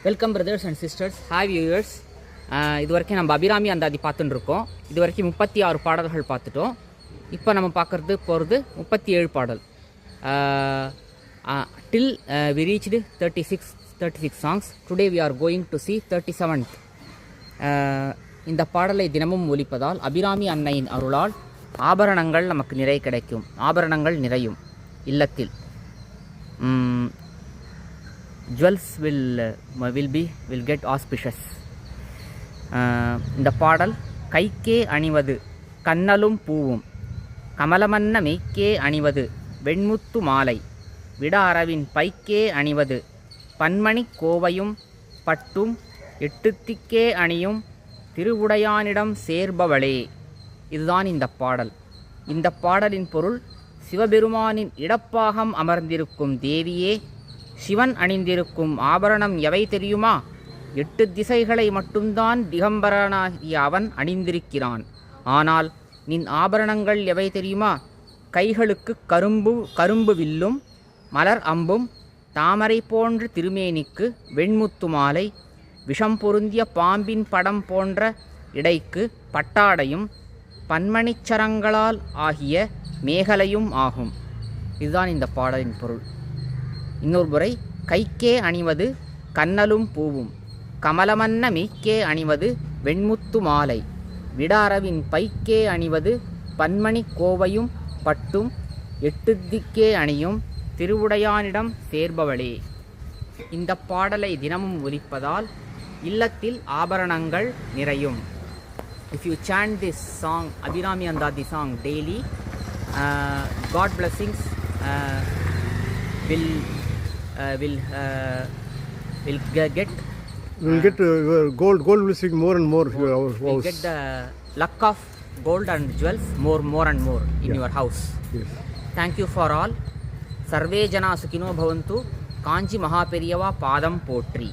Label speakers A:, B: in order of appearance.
A: Welcome brothers and sisters, hi viewers. இது வரைக்கும் நம்ம அபிராமி அந்தாதி பார்த்துட்டு இருக்கோம். இது வரைக்கும் 36 பாடல்கள் பார்த்துட்டோம். இப்போ நம்ம பார்க்குறது போகிறது 37 பாடல். Till we reached 36 songs. Today we are going to see 37th. இந்த பாடலை தினமும் ஒலிப்பதால் அபிராமி அன்னையின் அருளால் ஆபரணங்கள் நமக்கு நிறை கிடைக்கும். ஆபரணங்கள் நிறையும் இல்லத்தில். Jewels will get auspicious. இந்த பாடல் கைக்கே அணிவது கண்ணலும் பூவும், கமலமன்ன மெய்க்கே அணிவது வெண்முத்து மாலை, விட அரவின் பைக்கே அணிவது பன்மணி கோவையும் பட்டும், எட்டுத்திக்கே அணியும் திருவுடையானிடம் சேர்பவளே. இதுதான் இந்த பாடல். இந்த பாடலின் பொருள், சிவபெருமானின் இடப்பாகம் அமர்ந்திருக்கும் தேவியே, சிவன் அணிந்திருக்கும் ஆபரணம் எவை தெரியுமா? 8 திசைகளை மட்டும்தான் திகம்பரனாகிய அவன் அணிந்திருக்கிறான். ஆனால் நின் ஆபரணங்கள் எவை தெரியுமா? கைகளுக்கு கரும்பு வில்லும் மலர் அம்பும், தாமரை போன்ற திருமேனிக்கு வெண்முத்து மாலை, விஷம் பொருந்திய பாம்பின் படம் போன்ற இடைக்கு பட்டாடையும், பன்மணிச்சரங்களால் ஆகிய மேகலையும் ஆகும். இதுதான் இந்த பாடலின் பொருள். இன்னொரு முறை, கைக்கே அணிவது கண்ணலும் பூவும், கமலமன்ன மெய்க்கே அணிவது வெண்முத்து மாலை, விடாரவின் பைக்கே அணிவது பன்மணி கோவையும் பட்டும், 8 திக்கே அணியும் திருவுடையானிடம் சேர்பவளே. இந்த பாடலை தினமும் ஒலிப்பதால் இல்லத்தில் ஆபரணங்கள் நிறையும். If you chant this song, Abhirami Andadi song daily, God blessings will get
B: your gold blessing more and more in your house.
A: Will get the luck of gold and jewels more and more in your house.
B: Yes.
A: Thank you for all. Sarve jana sukhino bhavantu. Kanchi Mahaperiava padam potri.